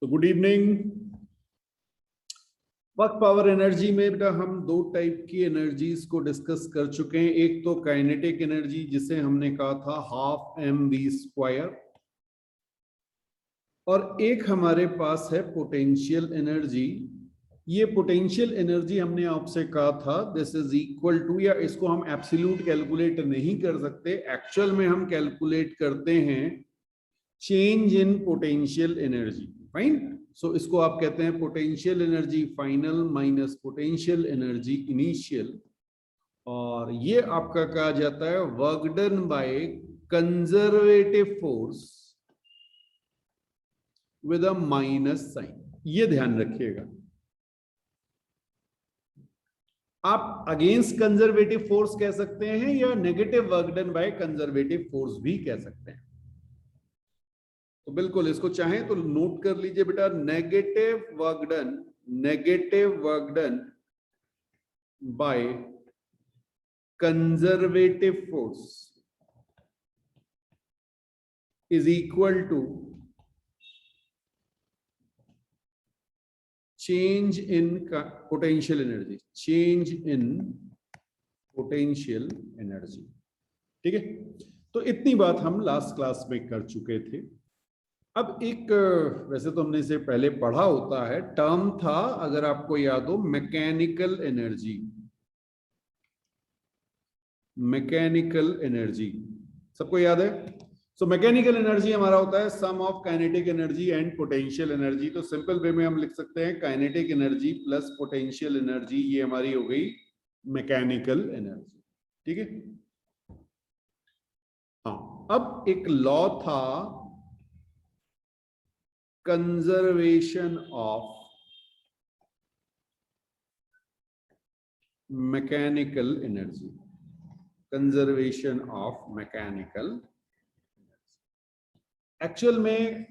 तो good evening. Work power energy में बेटा हम दो टाइप की एनर्जीज को डिस्कस कर चुके हैं। एक तो काइनेटिक एनर्जी जिसे हमने कहा था हाफ mv², और एक हमारे पास है पोटेंशियल एनर्जी। ये पोटेंशियल एनर्जी हमने आपसे कहा था दिस इज इक्वल टू, या इसको हम एब्सोल्यूट कैलकुलेट नहीं कर सकते, एक्चुअल में हम कैलकुलेट करते हैं change in potential energy. Fine. So इसको आप कहते हैं potential energy final minus potential energy initial, और ये आपका कहा जाता है work done by conservative force with a minus sign. ये ध्यान रखिएगा, आप अगेंस्ट कंजर्वेटिव फोर्स कह सकते हैं या negative work done by conservative force भी कह सकते हैं। तो बिल्कुल इसको चाहें तो नोट कर लीजिए बेटा, negative work done by conservative force is equal to change in potential energy, ठीक है। तो इतनी बात हम लास्ट क्लास में कर चुके थे। अब एक, वैसे तो हमने इसे पहले पढ़ा होता है, टर्म था अगर आपको याद हो, मैकेनिकल एनर्जी, सबको याद है? सो मैकेनिकल एनर्जी हमारा होता है sum of kinetic energy and potential energy. तो सिंपल वे में हम लिख सकते हैं kinetic energy plus potential energy, ये हमारी हो गई मैकेनिकल एनर्जी, ठीक है। हाँ, अब एक लॉ था conservation of mechanical energy, actual में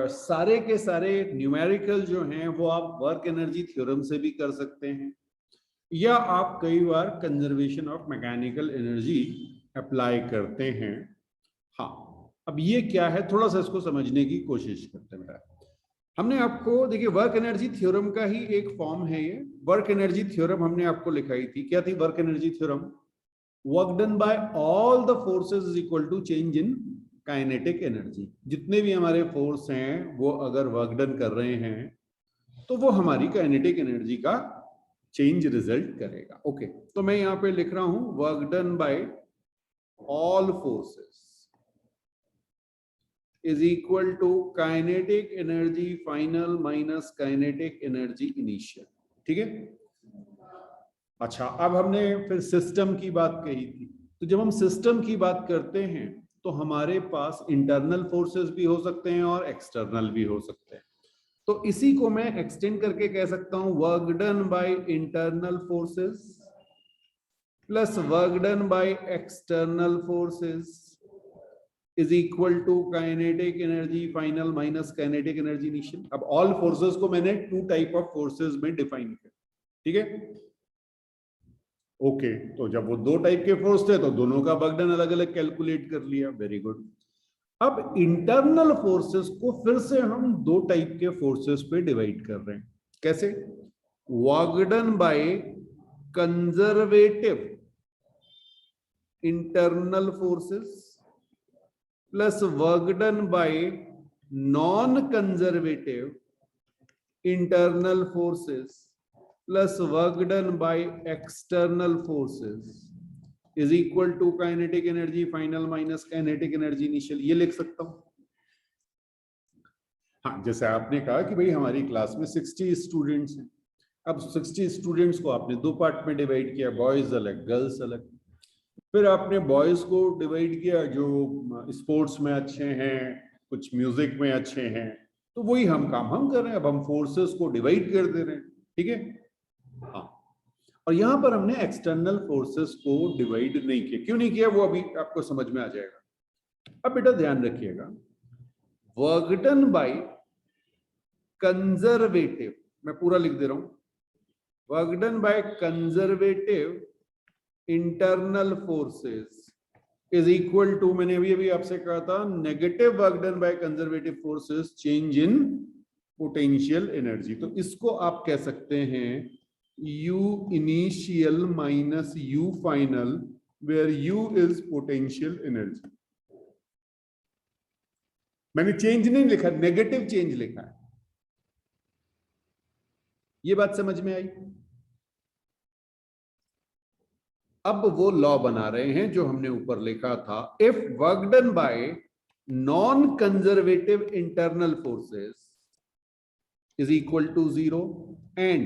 सारे के सारे न्यूमेरिकल जो हैं वो आप वर्क एनर्जी थ्योरम से भी कर सकते हैं, या आप कई बार conservation of mechanical energy apply करते हैं। हाँ, अब ये क्या है, थोड़ा सा इसको समझने की कोशिश करते हैं। हमने आपको, देखिए, वर्क एनर्जी थ्योरम का ही एक फॉर्म है ये। वर्क एनर्जी थ्योरम हमने आपको लिखाई थी, क्या थी work energy theorem? Work done by all the forces is equal to change in kinetic energy. जितने भी हमारे फोर्स हैं वो अगर वर्क डन कर रहे हैं तो वो हमारी काइनेटिक एनर्जी का चेंज रिजल्ट करेगा। ओके, तो मैं यहां पे लिख रहा हूं work done by all forces is equal to kinetic energy final minus kinetic energy initial, ठीक है। अच्छा, अब हमने फिर सिस्टम की बात कही थी, तो जब हम सिस्टम की बात करते हैं तो हमारे पास इंटरनल फोर्सेस भी हो सकते हैं और एक्सटर्नल भी हो सकते हैं। तो इसी को मैं एक्सटेंड करके कह सकता हूं work done by internal forces plus work done by external forces is equal to kinetic energy final minus kinetic energy initial। अब all forces को मैंने टू टाइप ऑफ फोर्सेस में डिफाइन किया, ठीक है। ओके, तो जब वो दो टाइप के फोर्स थे तो दोनों का वर्क डन अलग अलग कैलकुलेट कर लिया, वेरी गुड। अब इंटरनल फोर्सेस को फिर से हम दो टाइप के फोर्सेस पे डिवाइड कर रहे हैं, कैसे? Work done by conservative internal forces plus work done by non conservative internal forces plus work done by external forces is equal to kinetic energy final minus kinetic energy initial. ये लिख सकता हूं। हाँ, जैसे आपने कहा कि भाई हमारी क्लास में 60 स्टूडेंट्स हैं, अब 60 स्टूडेंट्स को आपने दो पार्ट में डिवाइड किया, बॉयज अलग गर्ल्स अलग। फिर आपने बॉयज को डिवाइड किया जो स्पोर्ट्स में अच्छे हैं, कुछ म्यूजिक में अच्छे हैं, तो वही हम काम हम कर रहे हैं। अब हम फोर्सेस को डिवाइड कर दे रहे हैं, ठीक है। हाँ, और यहां पर हमने एक्सटर्नल फोर्सेस को डिवाइड नहीं किया। क्यों नहीं किया वो अभी आपको समझ में आ जाएगा। अब बेटा ध्यान रखिएगा, वर्क डन बाय कंजर्वेटिव, मैं पूरा लिख दे रहा हूं, work done by conservative internal forces is equal to, मैंने अभी अभी आपसे कहा था, negative work done by conservative forces change in potential energy. तो इसको आप कह सकते हैं U initial minus U final, where U is potential energy. मैंने चेंज नहीं लिखा, नेगेटिव चेंज लिखा है। ये बात समझ में आई? अब वो लॉ बना रहे हैं जो हमने ऊपर लिखा था, if work done by non conservative internal forces is equal to 0 and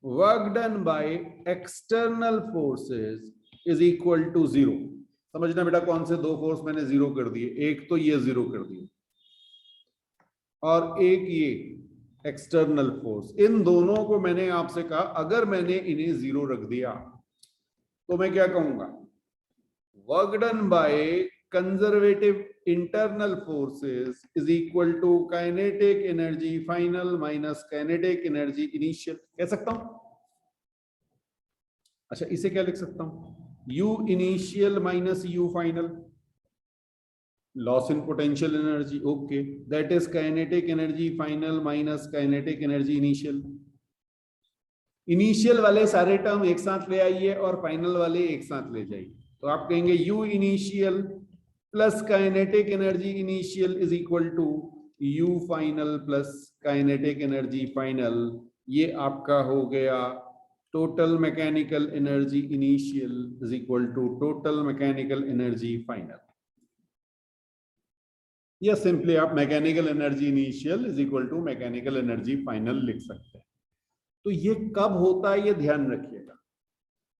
work done by external forces is equal to 0। समझना बेटा, कौन से दो फोर्स मैंने जीरो कर दिए, एक तो ये जीरो कर दिए और एक ये एक्सटर्नल फोर्स। इन दोनों को मैंने आपसे कहा अगर मैंने इन्हें जीरो रख दिया तो मैं क्या कहूंगा, work done by conservative internal forces is equal to kinetic energy final minus kinetic energy initial. कह सकता हूं? अच्छा, इसे क्या लिख सकता हूं, U initial minus U final, loss in potential energy, okay, that is kinetic energy final minus kinetic energy initial. Initial वाले सारे टर्म एक साथ ले आइए और फाइनल वाले एक साथ ले जाइए, तो आप कहेंगे U initial plus kinetic energy initial is equal to U final plus kinetic energy final. ये आपका हो गया total mechanical energy initial is equal to total mechanical energy final, या सिंपली आप mechanical energy initial is equal to mechanical energy final लिख सकते हैं। तो ये कब होता है ये ध्यान रखिएगा,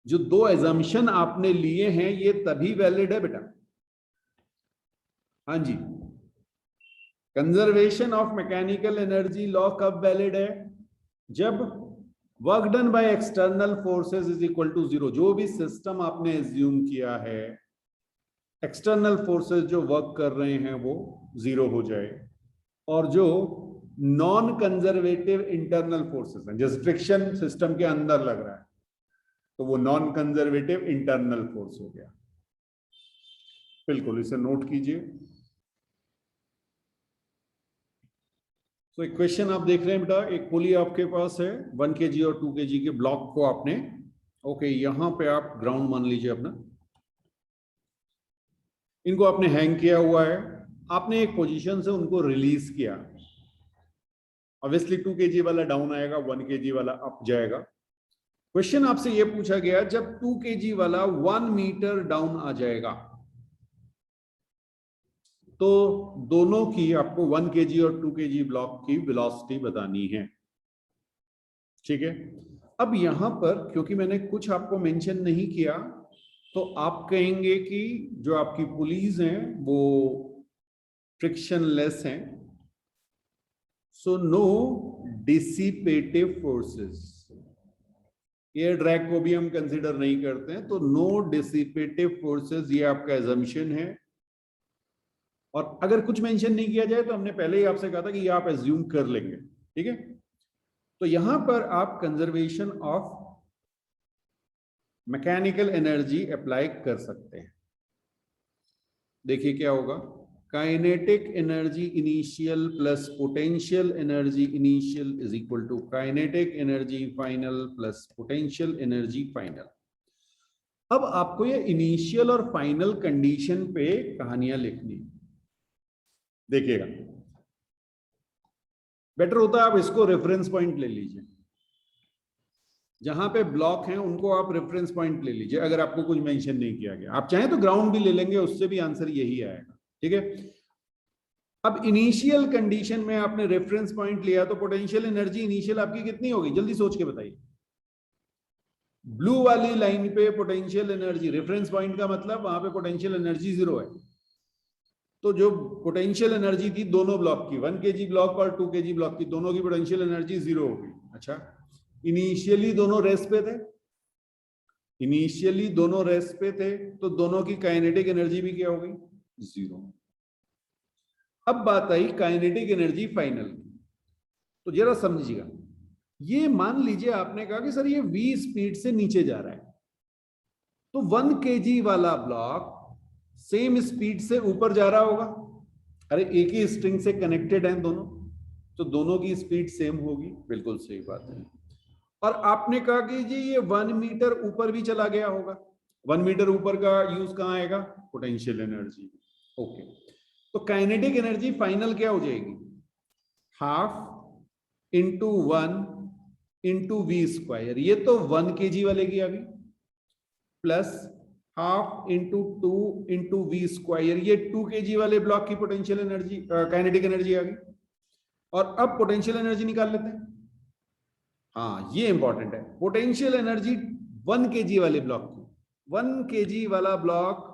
जो दो एजम्पशन आपने लिए हैं ये तभी वैलिड है बेटा। हाँ जी, conservation of mechanical energy law कब वैलिड है, जब work done by external forces is equal to 0। जो भी सिस्टम आपने एज्यूम किया है, एक्सटर्नल फोर्सेस जो वर्क कर रहे हैं वो 0 हो जाए, और जो नॉन कंजर्वेटिव इंटरनल फोर्सेस हैं, जैसे फ्रिक्शन सिस्टम के अंदर लग रहा है तो वो नॉन कंजर्वेटिव इंटरनल फोर्स हो गया। बिल्कुल, इसे नोट कीजिए। तो एक क्वेश्चन आप देख रहे हैं बेटा, एक पुली आपके पास है 1 kg और 2 kg के ब्लॉक को आपने, ओके, यहां पे आप ग्राउंड मान लीजिए अपना, इनको आपने हैंग किया हुआ है, आपने एक पोजीशन से उनको रिलीज किया। ऑब्वियसली 2 kg वाला डाउन आएगा, 1 kg वाला अप जाएगा। क्वेश्चन आपसे यह पूछा गया, जब 2 kg वाला 1 मीटर डाउन आ जाएगा तो दोनों की आपको 1 kg और 2 kg ब्लॉक की वेलोसिटी बतानी है। ठीक है, अब यहां पर क्योंकि मैंने कुछ आपको मेंशन नहीं किया तो आप कहेंगे कि जो आपकी पुलीज हैं वो फ्रिक्शनलेस हैं, so no dissipative forces. Air drag को भी हम कंसीडर नहीं करते हैं, तो नो डिसिपेटिव फोर्सेस, ये आपका एजम्पशन है। और अगर कुछ मेंशन नहीं किया जाए तो हमने पहले ही आपसे कहा था कि ये आप एज्यूम कर लेंगे। ठीक है, तो यहां पर आप conservation of mechanical energy apply कर सकते हैं। देखिए क्या होगा, kinetic energy initial plus potential energy initial is equal to kinetic energy final plus potential energy final. अब आपको ये इनिशियल और फाइनल कंडीशन पे कहानियां लिखनी है। देखिएगा, बेटर होता है आप इसको रेफरेंस पॉइंट ले लीजिए, जहां पे ब्लॉक हैं उनको आप रेफरेंस पॉइंट ले लीजिए। अगर आपको कुछ मेंशन नहीं किया गया, आप चाहें तो ग्राउंड भी ले लेंगे, उससे भी आंसर यही आएगा। ठीक है, अब इनिशियल कंडीशन में आपने रेफरेंस पॉइंट लिया तो पोटेंशियल एनर्जी इनिशियल आपकी कितनी होगी, जल्दी सोच के बताइए। ब्लू वाली लाइन पे पोटेंशियल एनर्जी, रेफरेंस पॉइंट का मतलब वहां पे पोटेंशियल एनर्जी 0 है, तो जो पोटेंशियल एनर्जी थी दोनों ब्लॉक की, 1 kg ब्लॉक और 2 kg ब्लॉक की, दोनों की पोटेंशियल एनर्जी 0 होगी। अच्छा, इनिशियली दोनों रेस्ट पे थे, इनिशियली दोनों रेस्ट पे थे, तो दोनों की काइनेटिक एनर्जी भी क्या होगी, 0। अब बात आई काइनेटिक एनर्जी फाइनल की, तो जरा समझिएगा, ये मान लीजिए आपने कहा कि सर ये v स्पीड से नीचे जा रहा है, तो 1 kg वाला ब्लॉक सेम स्पीड से ऊपर जा रहा होगा। अरे एक ही स्ट्रिंग से कनेक्टेड हैं दोनों, तो दोनों की स्पीड सेम होगी, बिल्कुल सही बात है। और आपने कहा कि जी ये 1 मीटर ऊपर भी चला गया होगा, 1 मीटर ऊपर का यूज कहाँ आएगा, पोटेंशियल एनर्जी। ओके, तो काइनेटिक एनर्जी फाइनल क्या हो जाएगी, half into 1 into v square, ये तो 1 kg वाले की आ गई, plus half into 2 into v square, ये 2 kg वाले ब्लॉक की पोटेंशियल एनर्जी, काइनेटिक एनर्जी आ गई। और अब पोटेंशियल एनर्जी निकाल लेते हैं। हाँ ये इंपॉर्टेंट है, पोटेंशियल एनर्जी 1 kg वाले ब्लॉक की, 1 kg वाला ब्लॉक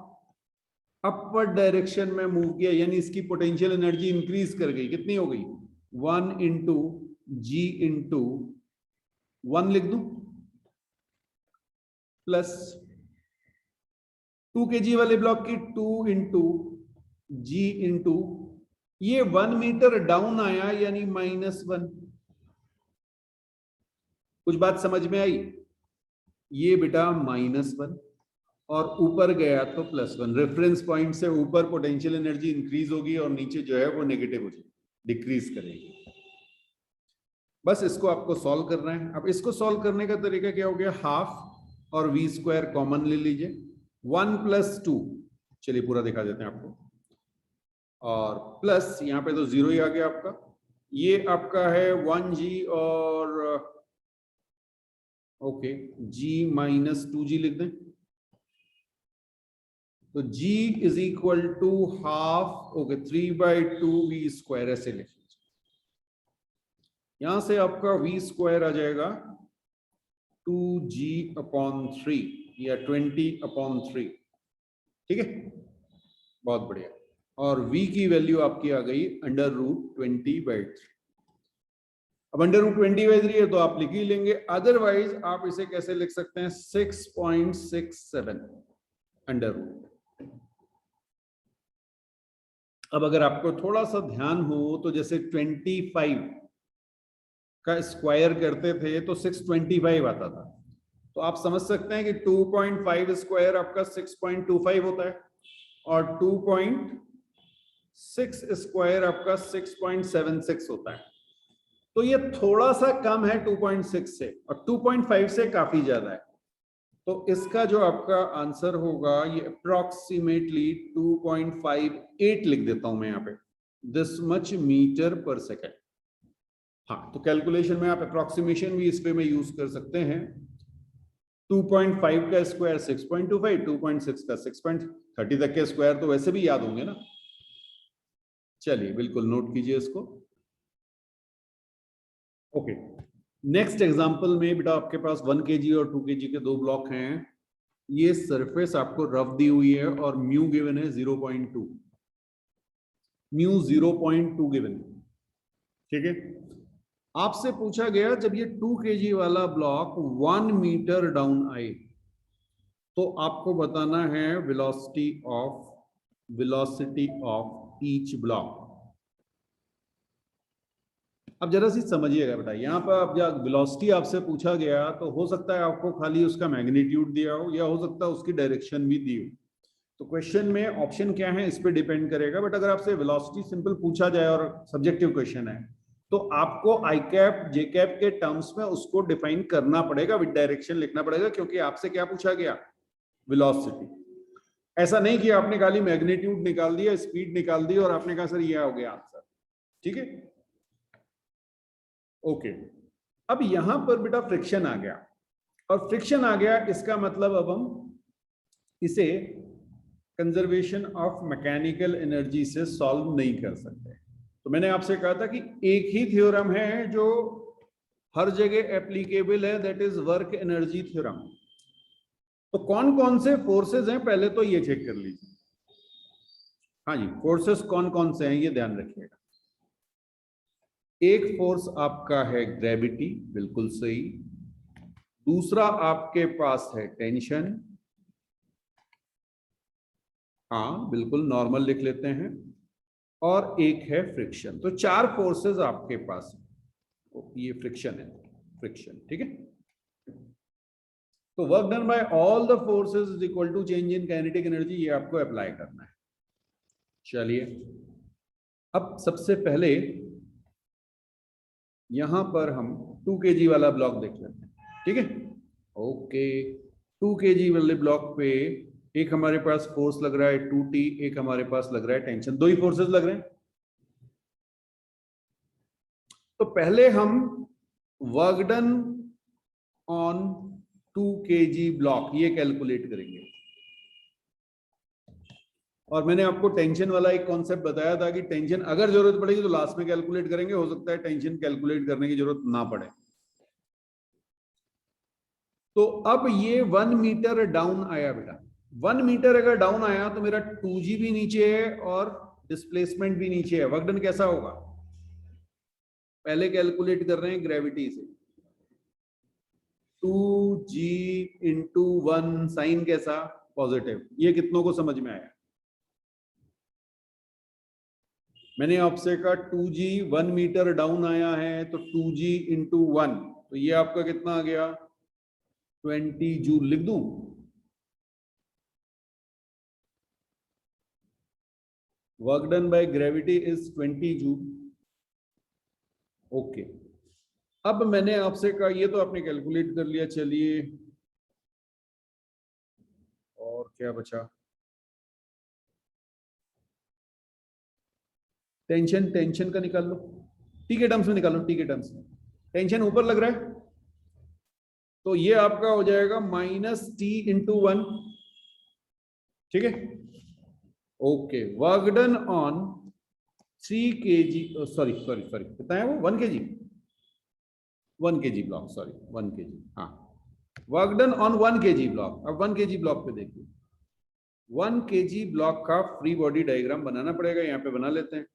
अपवर्ड डायरेक्शन में मूव किया, यानी इसकी पोटेंशियल एनर्जी इंक्रीज कर गई, कितनी हो गई, 1 इंटू जी इंटू 1 लिख दूं, प्लस 2 kg वाले ब्लॉक की 2 इंटू जी इंटू, ये 1 मीटर डाउन आया यानी -1। कुछ बात समझ में आई, ये बेटा -1 और ऊपर गया तो +1, रेफरेंस पॉइंट से ऊपर पोटेंशियल एनर्जी इंक्रीज होगी और नीचे जो है वो नेगेटिव हो जाएगी, डिक्रीज करेगी। बस इसको आपको सॉल्व करना है। अब इसको सॉल्व करने का तरीका क्या हो गया, हाफ और वी स्क्वायर कॉमन ले लीजिए, 1 + 2, चलिए पूरा दिखा देते हैं आपको, और प्लस यहाँ पे तो 0 ही आ गया आपका, ये आपका है 1g और ओके g -2g लिख दें, तो g is equal to half, okay 3/2 v square, ऐसे लिख लीजिए। यहां से आपका वी स्क्वायर आ जाएगा 2g/3 या 20/3, ठीक है, बहुत बढ़िया। और v की वैल्यू आपकी आ गई √20/3। अब √20/3 है तो आप लिख ही लेंगे, अदरवाइज आप इसे कैसे लिख सकते हैं, 6.67 √। अब अगर आपको थोड़ा सा ध्यान हो तो जैसे 25 का स्क्वायर करते थे तो 625 आता था, तो आप समझ सकते हैं कि 2.5 स्क्वायर आपका 6.25 होता है और 2.6 स्क्वायर आपका 6.76 होता है। तो ये थोड़ा सा कम है 2.6 से, और 2.5 से काफी ज्यादा है। तो इसका जो आपका आंसर होगा ये अप्रोक्सीमेटली 2.58 लिख देता हूं मैं यहाँ पे, दिस मच मीटर पर सेकेंड। हाँ, तो कैलकुलेशन में आप अप्रोक्सीमेशन भी इस पे में यूज कर सकते हैं। 2.5 का स्क्वायर 6.25, 2.6 का 6.30 तक के स्क्वायर तो वैसे भी याद होंगे ना। चलिए बिल्कुल नोट कीजिए इसको। ओके, नेक्स्ट एग्जांपल में बेटा आपके पास 1 kg और 2 kg के दो ब्लॉक हैं। ये सरफेस आपको रफ दी हुई है और म्यू गिवन है 0.2, म्यू 0.2 गिवन, ठीक है। आपसे पूछा गया जब ये 2 kg वाला ब्लॉक 1 मीटर डाउन आए तो आपको बताना है वेलोसिटी ऑफ ईच ब्लॉक। अब जरा सी समझिएगा बेटा, यहाँ पर अब जब वेलोसिटी आपसे पूछा गया तो हो सकता है आपको खाली उसका मैग्नीट्यूड दिया हो या हो सकता है उसकी डायरेक्शन भी दी हो। तो क्वेश्चन में ऑप्शन क्या है इस पे डिपेंड करेगा, बट अगर आपसे वेलोसिटी सिंपल पूछा जाए और सब्जेक्टिव क्वेश्चन है तो आपको आई कैप जे कैप के टर्म्स में उसको डिफाइन करना पड़ेगा, विद डायरेक्शन लिखना पड़ेगा, क्योंकि आपसे क्या पूछा गया, वेलोसिटी। ऐसा नहीं कि आपने खाली मैग्नीट्यूड निकाल दिया, स्पीड निकाल दी और आपने कहा सर ये हो गया आंसर, ठीक है। ओके, अब यहां पर बेटा फ्रिक्शन आ गया, और फ्रिक्शन आ गया इसका मतलब अब हम इसे कंजर्वेशन ऑफ मैकेनिकल एनर्जी से सॉल्व नहीं कर सकते। तो मैंने आपसे कहा था कि एक ही थ्योरम है जो हर जगह एप्लीकेबल है, that is work energy theorem. तो कौन कौन से फोर्सेस हैं पहले तो ये चेक कर लीजिए। हाँ जी, फोर्सेस कौन कौन से हैं ये ध्यान रखिएगा। एक फोर्स आपका है ग्रेविटी, बिल्कुल सही। दूसरा आपके पास है टेंशन, हाँ बिल्कुल नॉर्मल लिख लेते हैं। और एक है फ्रिक्शन। तो 4 फोर्सेस आपके पास है, तो ये फ्रिक्शन है, फ्रिक्शन, ठीक है। तो work done by all the forces is equal to change in kinetic energy, ये आपको अप्लाई करना है। चलिए अब सबसे पहले यहां पर हम 2 kg वाला ब्लॉक देख लेते हैं, ठीक है। ओके, 2 kg वाले ब्लॉक पे एक हमारे पास फोर्स लग रहा है 2T, एक हमारे पास लग रहा है टेंशन, दो ही फोर्सेस लग रहे हैं। तो पहले हम work done on 2 kg block ये कैलकुलेट करेंगे। और मैंने आपको टेंशन वाला एक कॉन्सेप्ट बताया था कि टेंशन अगर जरूरत पड़ेगी तो लास्ट में कैलकुलेट करेंगे, हो सकता है टेंशन कैलकुलेट करने की जरूरत ना पड़े। तो अब ये 1 मीटर डाउन आया बेटा, 1 मीटर अगर डाउन आया तो मेरा 2G भी नीचे है और डिस्प्लेसमेंट भी नीचे है। वर्क डन कैसा होगा, पहले कैलकुलेट कर रहे हैं ग्रेविटी से। 2G इंटू 1 साइन कैसा, पॉजिटिव। ये कितनों को समझ में आया? मैंने आपसे कहा 2G 1 मीटर डाउन आया है तो 2G इंटू 1, तो ये आपका कितना आ गया, 20 जूल लिख दूं। Work done by gravity is 20 joule. Okay, अब मैंने आपसे कहा, ये तो आपने कैलकुलेट कर लिया, चलिए और क्या बचा, टेंशन, टेंशन का निकाल लो, टी के टर्म्स में निकालो, टी के टर्म्स में। टेंशन ऊपर लग रहा है तो ये आपका हो जाएगा -T/1, ठीक है। Okay, work done on 3 kg, sorry कितना है वो, 1 kg, 1 kg block, sorry 1 kg, हाँ, work done on 1 kg block. अब 1 kg ब्लॉक पे देखिए, 1 kg ब्लॉक का फ्री बॉडी डायग्राम बनाना पड़ेगा, यहाँ पे बना लेते हैं।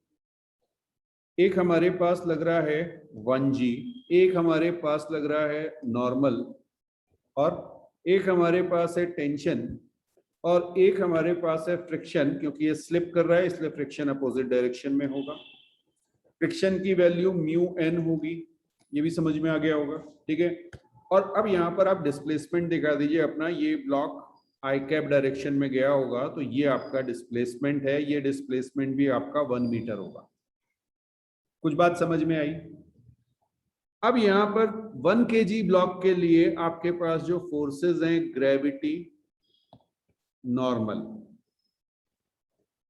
एक हमारे पास लग रहा है 1G, एक हमारे पास लग रहा है नॉर्मल, और एक हमारे पास है टेंशन, और एक हमारे पास है फ्रिक्शन, क्योंकि ये स्लिप कर रहा है इसलिए फ्रिक्शन अपोजिट डायरेक्शन में होगा। फ्रिक्शन की वैल्यू μn होगी, ये भी समझ में आ गया होगा, ठीक है। और अब यहाँ पर आप डिस्प्लेसमेंट दिखा दीजिए अपना, ये ब्लॉक आई कैप डायरेक्शन में गया होगा तो ये आपका डिस्प्लेसमेंट है, ये डिस्प्लेसमेंट भी आपका 1 मीटर होगा। कुछ बात समझ में आई? अब यहाँ पर 1 kg ब्लॉक के लिए आपके पास जो फोर्सेस हैं, ग्रेविटी, नॉर्मल,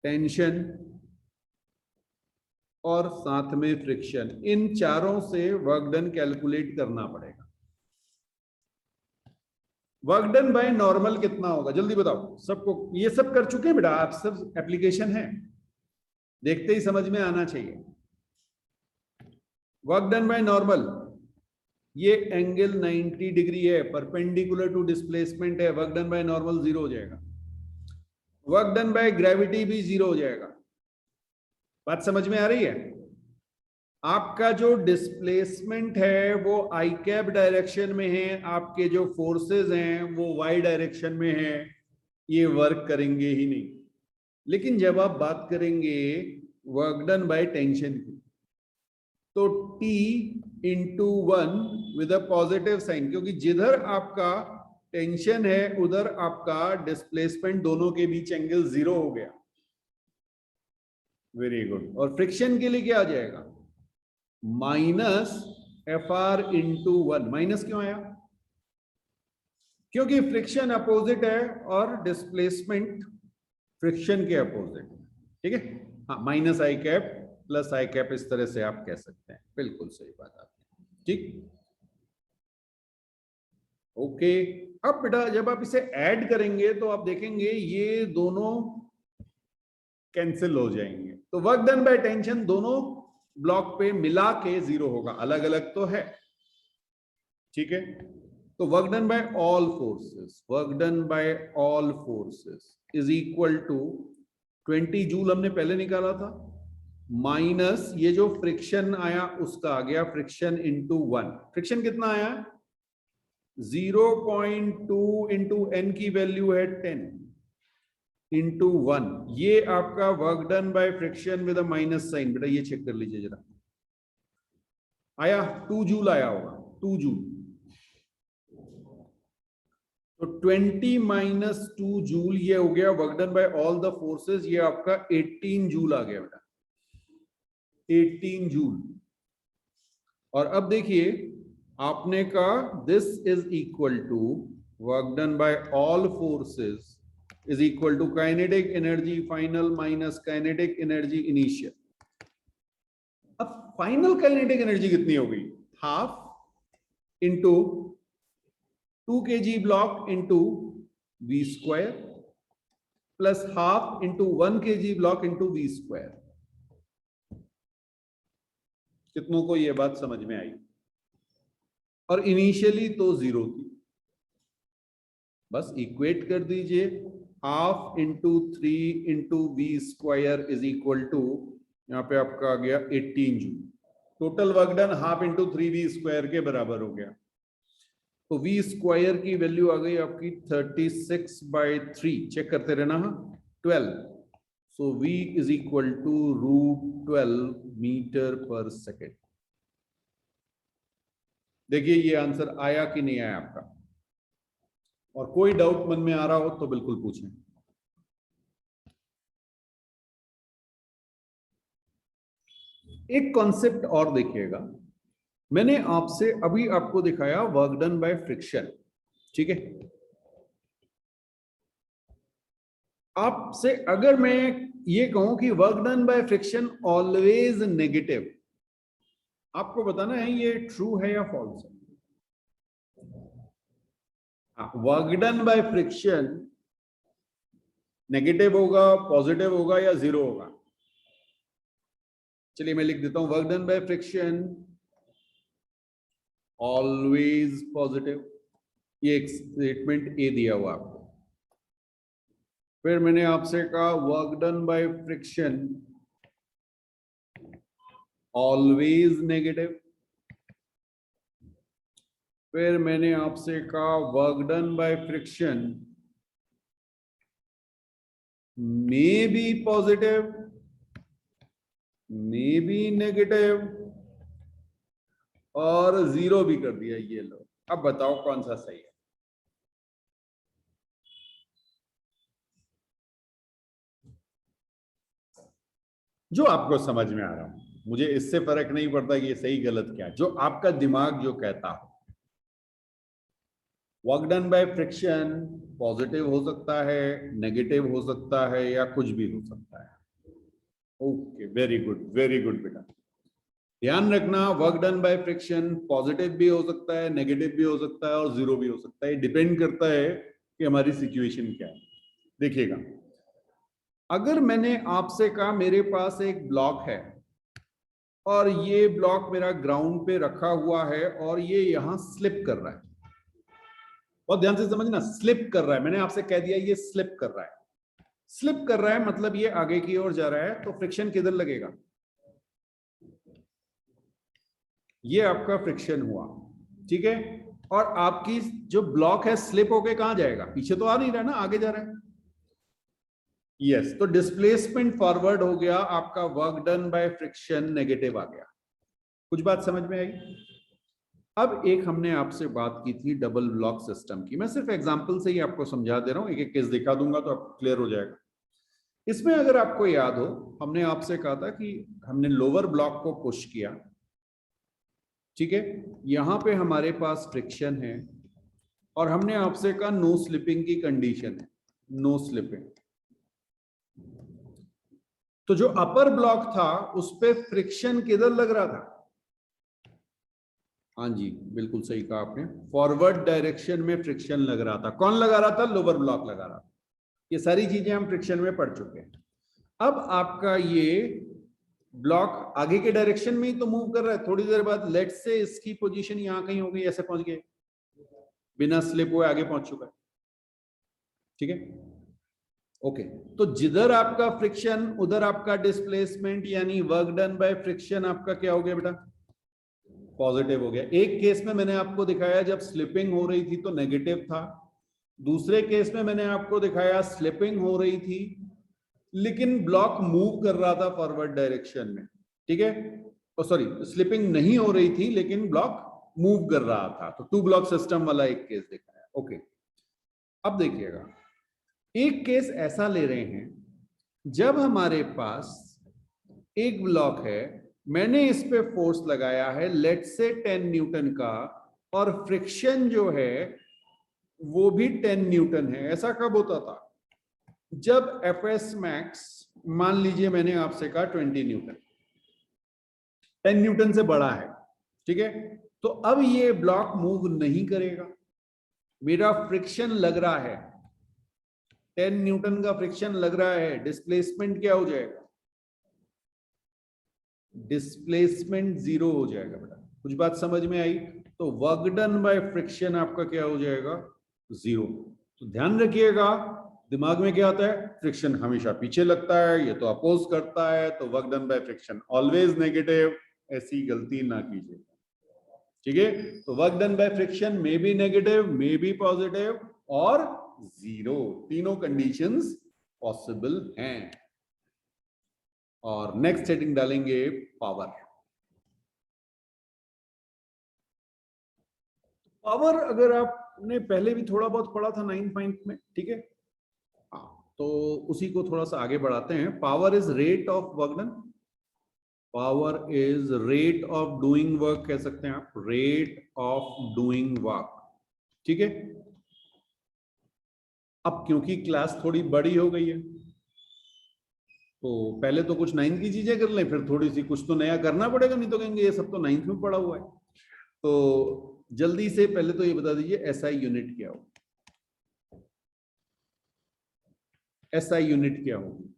टेंशन और साथ में फ्रिक्शन, इन चारों से वर्क डन कैलकुलेट करना पड़ेगा। वर्क डन बाय नॉर्मल कितना होगा, जल्दी बताओ सबको, ये सब कर चुके हैं बेटा आप सब, एप्लीकेशन है, देखते ही समझ में आना चाहिए। वर्क डन बाय नॉर्मल, ये एंगल 90 डिग्री है, परपेंडिकुलर टू डिस्प्लेसमेंट है, वर्क डन बाय नॉर्मल 0 हो जाएगा। वर्क डन बाय ग्रेविटी भी 0 हो जाएगा। बात समझ में आ रही है? आपका जो डिस्प्लेसमेंट है वो आई कैप डायरेक्शन में है, आपके जो फोर्सेस हैं वो वाई डायरेक्शन में है, ये वर्क करेंगे ही नहीं। लेकिन जब आप बात करेंगे वर्क डन बाय टेंशन की, तो T/1 with a positive sign, क्योंकि जिधर आपका टेंशन है उधर आपका डिस्प्लेसमेंट, दोनों के बीच एंगल 0 हो गया। Very good. और फ्रिक्शन के लिए क्या आ जाएगा, -FR/1। माइनस क्यों आया, क्योंकि फ्रिक्शन अपोजिट है और डिस्प्लेसमेंट फ्रिक्शन के अपोजिट, ठीक है। हाँ, माइनस आई कैप प्लस आई कैप, इस तरह से आप कह सकते हैं, बिल्कुल सही बात आपने, ठीक। ओके, अब बेटा जब आप इसे ऐड करेंगे तो आप देखेंगे ये दोनों कैंसिल हो जाएंगे, तो वर्क डन बाय टेंशन दोनों ब्लॉक पे मिला के 0 होगा, अलग अलग तो है, ठीक है। तो work done by all forces, work done by all forces is equal to 20 joule हमने पहले निकाला था, माइनस ये जो फ्रिक्शन आया उसका आ गया फ्रिक्शन इंटू 1। फ्रिक्शन कितना आया, 0.2 इंटू एन की वैल्यू है 10 इंटू 1, ये आपका work done by friction with a minus sign. बेटा ये चेक कर लीजिए जरा, आया 2 जूल आया होगा, 2 जूल। तो 20 माइनस 2 जूल ये हो गया work done by all the forces, ये आपका 18 जूल आ गया बेटा, 18 जूल। और अब देखिए आपने कहा this is equal to work done by all forces is equal to kinetic energy final minus kinetic energy initial. अब फाइनल काइनेटिक एनर्जी कितनी हो गई? Half into 2 kg block into v square plus half into 1 kg block into v square. कितनों को यह बात समझ में आई? और इनिशियली तो 0 थी, बस इक्वेट कर दीजिए। Half into 3 into v square is equal to, यहां पे आपका आ गया 18 joule. Total work done half into 3v square के बराबर हो गया। तो v स्क्वायर की वैल्यू आ गई आपकी 36/3, चेक करते रहना, 12। So v is equal to √12 metre पर सेकेंड। देखिए ये आंसर आया कि नहीं आया आपका, और कोई डाउट मन में आ रहा हो तो बिल्कुल पूछें। एक कॉन्सेप्ट और देखिएगा, मैंने आपसे अभी आपको दिखाया वर्क डन बाय फ्रिक्शन, ठीक है। आपसे अगर मैं ये कहूं कि work done by friction always negative, आपको बताना है ये ट्रू है या फॉल्स है। Work done by friction negative होगा, पॉजिटिव होगा या 0 होगा? चलिए मैं लिख देता हूं, work done by friction always positive. ये एक स्टेटमेंट ए दिया हुआ आपको। फिर मैंने आपसे कहा work done by friction always negative. फिर मैंने आपसे कहा work done by friction may be positive, may be negative, और 0 भी कर दिया ये लो। अब बताओ कौन सा सही है? जो आपको समझ में आ रहा हो, मुझे इससे फर्क नहीं पड़ता कि ये सही गलत क्या है, जो आपका दिमाग जो कहता हो। Work done by friction positive हो सकता है, नेगेटिव हो सकता है, या कुछ भी हो सकता है। ओके, वेरी गुड बेटा। ध्यान रखना, work done by friction positive भी हो सकता है, नेगेटिव भी हो सकता है, और 0 भी हो सकता है। डिपेंड करता है कि हमारी सिचुएशन क्या है। देखिएगा, अगर मैंने आपसे कहा मेरे पास एक ब्लॉक है और ये ब्लॉक मेरा ग्राउंड पे रखा हुआ है और ये यहां स्लिप कर रहा है, बहुत ध्यान से समझना, स्लिप कर रहा है। मैंने आपसे कह दिया ये स्लिप कर रहा है। स्लिप कर रहा है मतलब ये आगे की ओर जा रहा है, तो फ्रिक्शन किधर लगेगा? ये आपका फ्रिक्शन हुआ, ठीक है। और आपकी जो ब्लॉक है स्लिप होके कहां जाएगा? पीछे तो आ नहीं रहा ना, आगे जा रहा है। यस, तो डिस्प्लेसमेंट फॉरवर्ड हो गया, आपका work done by friction negative आ गया। कुछ बात समझ में आई? अब एक हमने आपसे बात की थी डबल ब्लॉक सिस्टम की। मैं सिर्फ एग्जांपल से ही आपको समझा दे रहा हूं, एक एक केस दिखा दूंगा तो आपको क्लियर हो जाएगा। इसमें अगर आपको याद हो, हमने आपसे कहा था कि हमने लोअर ब्लॉक को पुश किया, ठीक है। यहां पे हमारे पास फ्रिक्शन है और हमने आपसे कहा नो स्लिपिंग की कंडीशन है, नो स्लिपिंग। तो जो अपर ब्लॉक था उस पे फ्रिक्शन किधर लग रहा था? हाँ जी, बिल्कुल सही कहा आपने, फॉरवर्ड डायरेक्शन में फ्रिक्शन लग रहा था। कौन लगा रहा था? लोअर ब्लॉक लगा रहा था। ये सारी चीजें हम फ्रिक्शन में पढ़ चुके हैं। अब आपका ये ब्लॉक आगे के डायरेक्शन में ही तो मूव कर रहा है। थोड़ी देर बाद लेट से इसकी पोजीशन यहां कहीं हो गई, ऐसे पहुंच गए, बिना स्लिप हुए आगे पहुंच चुका है, ठीक है। ओके, तो जिधर आपका फ्रिक्शन उधर आपका डिस्प्लेसमेंट, यानी वर्क डन बाय फ्रिक्शन आपका क्या हो गया बेटा? पॉजिटिव हो गया। एक केस में मैंने आपको दिखाया जब स्लिपिंग हो रही थी तो नेगेटिव था। दूसरे केस में मैंने आपको दिखाया स्लिपिंग हो रही थी लेकिन ब्लॉक मूव कर रहा था फॉरवर्ड डायरेक्शन में, ठीक है। सॉरी, स्लिपिंग नहीं हो रही थी लेकिन ब्लॉक मूव कर रहा था। तो 2 ब्लॉक सिस्टम वाला एक केस दिखाया। ओके, अब देखिएगा, एक केस ऐसा ले रहे हैं जब हमारे पास एक ब्लॉक है मैंने इस पे फोर्स लगाया है लेट्स से 10 न्यूटन का, और फ्रिक्शन जो है वो भी 10 न्यूटन है। ऐसा कब होता था? जब एफएस मैक्स मान लीजिए मैंने आपसे कहा 20 न्यूटन, 10 न्यूटन से बड़ा है, ठीक है? तो अब ये ब्लॉक मूव नहीं करेगा, मेरा फ्रिक्शन लग रहा है, 10 न्यूटन का फ्रिक्शन लग रहा है, डिस्प्लेसमेंट क्या हो जाएगा? डिस्प्लेसमेंट 0 हो जाएगा बेटा। कुछ बात समझ में आई? तो वर्क डन बाय फ्रिक्शन आपका क्या हो जाएगा? 0। तो ध्यान रखिएगा, दिमाग में क्या आता है? फ्रिक्शन हमेशा पीछे लगता है, ये तो अपोज करता है, तो work done by friction always negative. ऐसी गलती ना कीजिए, ठीक है? तो work done by friction may be negative, may be positive और 0, तीनों कंडीशंस पॉसिबल हैं। और नेक्स्ट हेडिंग डालेंगे पावर। पावर अगर आपने पहले भी थोड़ा बहुत पढ़ा था 9th में, ठीक है? हाँ, तो उसी को थोड़ा सा आगे बढ़ाते हैं। Power is rate of work done, power is rate of doing work कह सकते हैं आप, रेट ऑफ डूइंग वर्क, ठीक है? अब क्योंकि क्लास थोड़ी बड़ी हो गई है, तो पहले तो कुछ 9th की चीजें कर लें, फिर थोड़ी सी कुछ तो नया करना पड़ेगा, नहीं तो कहेंगे ये सब तो 9th में पढ़ा हुआ है। तो जल्दी से पहले तो ये बता दीजिए एसआई यूनिट क्या हो? एसआई यूनिट क्या होगी?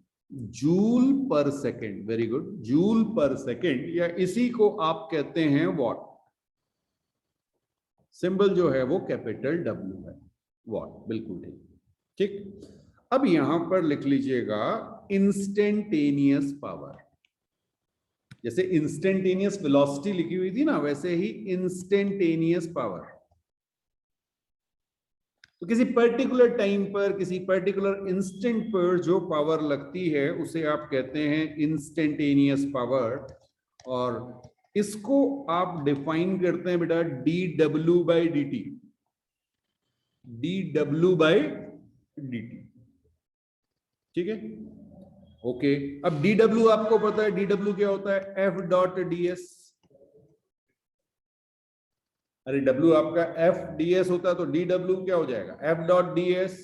जूल पर सेकेंड। वेरी गुड, जूल पर सेकेंड, या इसी को आप कहते हैं वॉट। सिंबल जो है वो कैपिटल डब्ल्यू है, वॉट, बिल्कुल ठीक। ठीक, अब यहां पर लिख लीजिएगा इंस्टेंटेनियस पावर। जैसे इंस्टेंटेनियस वेलोसिटी लिखी हुई थी ना, वैसे ही इंस्टेंटेनियस पावर। तो किसी पर्टिकुलर टाइम पर, किसी पर्टिकुलर इंस्टेंट पर जो पावर लगती है उसे आप कहते हैं इंस्टेंटेनियस पावर। और इसको आप डिफाइन करते हैं बेटा D W by d T, D W by d T, ठीक है? ओके, अब डी डब्ल्यू आपको पता है, डी डब्ल्यू क्या होता है? F dot D S. अरे डब्ल्यू आपका एफ डी एस होता है, तो डी डब्ल्यू क्या हो जाएगा? F dot D S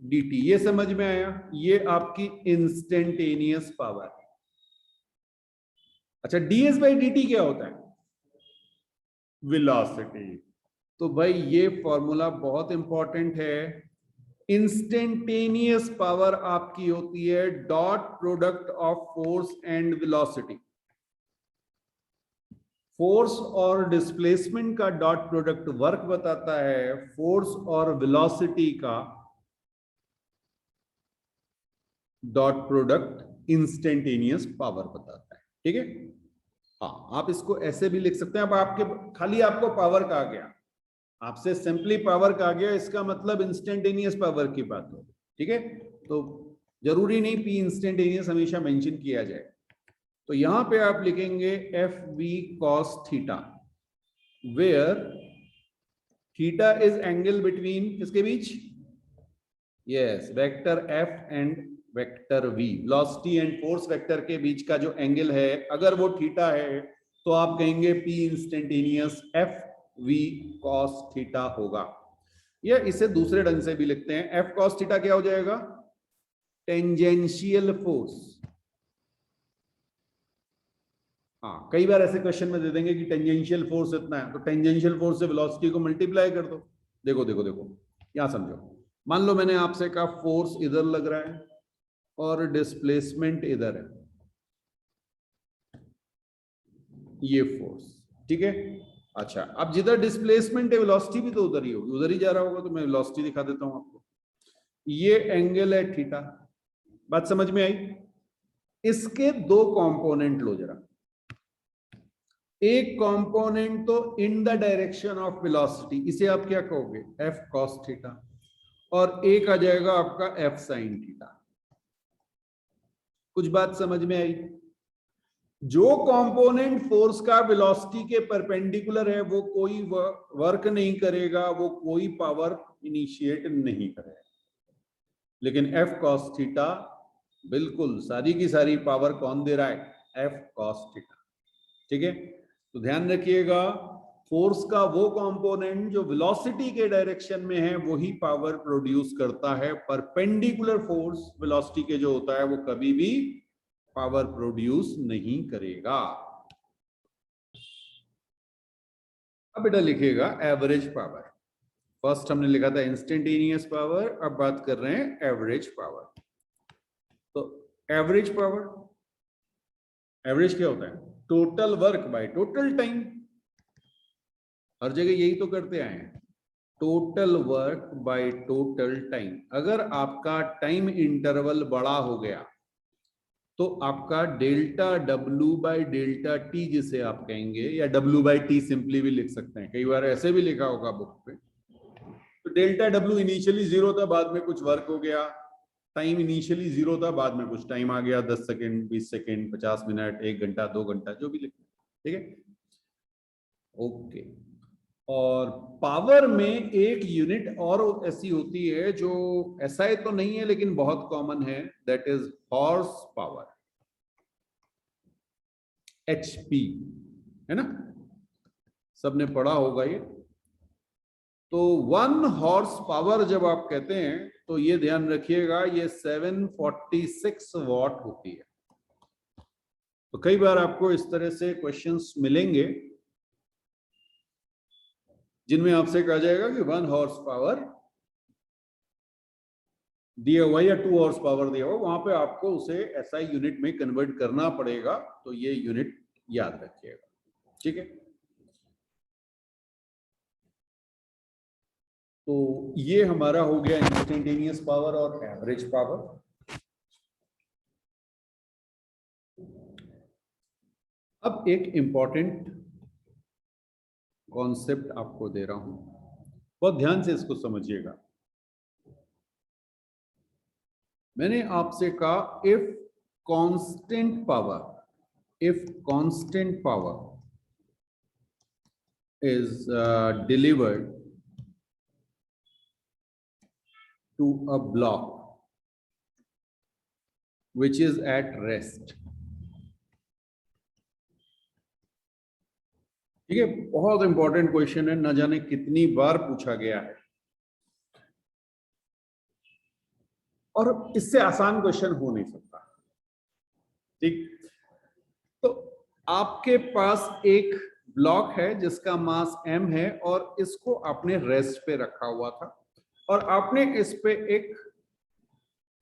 D T. ये समझ में आया? ये आपकी इंस्टेंटेनियस पावर। अच्छा, डीएस बाई डी टी क्या होता है? वेलोसिटी। तो भाई ये फॉर्मूला बहुत इंपॉर्टेंट है। इंस्टेंटेनियस पावर आपकी होती है dot product of force and velocity. Force और डिस्प्लेसमेंट का डॉट प्रोडक्ट वर्क बताता है, फोर्स और वेलोसिटी का डॉट प्रोडक्ट इंस्टेंटेनियस पावर बताता है, ठीक है? हाँ, आप इसको ऐसे भी लिख सकते हैं। अब आपके खाली आपको पावर कहा गया, आपसे सिंपली पावर कहा गया, इसका मतलब इंस्टेंटेनियस पावर की बात हो, ठीक है? तो जरूरी नहीं पी इंस्टेंटेनियस हमेशा मेंशन किया जाए। तो यहां पे आप लिखेंगे F we cos theta, where theta is angle between किसके बीच? Yes, vector F and vector V, velocity and force vector के बीच का जो एंगल है, अगर वो थीटा है तो आप कहेंगे P instantaneous F we cos theta होगा। या इसे दूसरे ढंग से भी लिखते हैं, एफ कॉस थीटा क्या हो जाएगा? Tangential force. हाँ, कई बार ऐसे क्वेश्चन में दे देंगे कि टेंजेंशियल फोर्स इतना है, तो टेंजेंशियल फोर्स से वेलोसिटी को मल्टीप्लाई कर दो। देखो देखो देखो, यहां समझो, मान लो मैंने आपसे कहा फोर्स इधर लग रहा है और डिस्प्लेसमेंट इधर है, ये फोर्स, ठीक है? अच्छा, अब जिधर डिस्प्लेसमेंट है वेलोसिटी भी तो उधर ही होगी, उधर ही जा रहा होगा, तो मैं वेलोसिटी दिखा देता हूं आपको। ये एंगल है थीटा, बात समझ में आई? इसके दो कंपोनेंट लो जरा। एक कंपोनेंट तो in the direction of velocity, इसे आप क्या कहोगे? एफ कॉस थीटा, और एक आ जाएगा आपका एफ साइन थीटा। कुछ बात समझ में आई? जो कंपोनेंट फोर्स का वेलोसिटी के परपेंडिकुलर है वो कोई वर्क नहीं करेगा, वो कोई पावर इनिशिएट नहीं करेगा। लेकिन एफ कॉस थीटा बिल्कुल सारी की सारी पावर कौन दे रहा है? F cos theta. ठीक है, तो ध्यान रखिएगा फोर्स का वो कंपोनेंट जो वेलोसिटी के डायरेक्शन में है वही पावर प्रोड्यूस करता है। परपेंडिकुलर फोर्स वेलोसिटी के जो होता है वो कभी भी पावर प्रोड्यूस नहीं करेगा। अब बेटा लिखिएगा एवरेज पावर। फर्स्ट हमने लिखा था इंस्टेंटेनियस पावर, अब बात कर रहे हैं एवरेज पावर। तो एवरेज पावर, एवरेज क्या होता है? Total work by total time. हर जगह यही तो करते आए हैं, total work by total time. अगर आपका टाइम इंटरवल बड़ा हो गया तो आपका delta W by delta T जिसे आप कहेंगे, या डब्ल्यू बाई टी सिंपली भी लिख सकते हैं, कई बार ऐसे भी लिखा होगा बुक पे। तो डेल्टा डब्ल्यू इनिशियली 0 था, बाद में कुछ वर्क हो गया। टाइम इनिशियली 0 था, बाद में कुछ टाइम आ गया, 10 सेकेंड, 20 सेकेंड, 50 मिनट, 1 घंटा, 2 घंटा, जो भी लिखना। ठीक है, ओके। और पावर में एक यूनिट और ऐसी होती है जो SI तो नहीं है लेकिन बहुत कॉमन है, that is horse power, HP, है ना, सबने पढ़ा होगा ये। तो 1 हॉर्स पावर जब आप कहते हैं तो ये ध्यान रखिएगा ये 746 वॉट होती है। तो कई बार आपको इस तरह से क्वेश्चंस मिलेंगे जिनमें आपसे कहा जाएगा कि 1 हॉर्स पावर दिया हुआ या 2 हॉर्स पावर दिया हुआ, वहां पे आपको उसे SI यूनिट में कन्वर्ट करना पड़ेगा। तो ये यूनिट याद रखिएगा। ठीक है, तो ये हमारा हो गया इंस्टेंटेनियस पावर और एवरेज पावर। अब एक इंपॉर्टेंट कॉन्सेप्ट आपको दे रहा हूं, बहुत ध्यान से इसको समझिएगा। मैंने आपसे कहा if constant power is delivered to a block which is at rest। ठीक है, बहुत इंपॉर्टेंट क्वेश्चन है, न जाने कितनी बार पूछा गया है, और इससे आसान क्वेश्चन हो नहीं सकता। ठीक, तो आपके पास एक ब्लॉक है जिसका मास m है और इसको आपने रेस्ट पे रखा हुआ था और आपने इस पे एक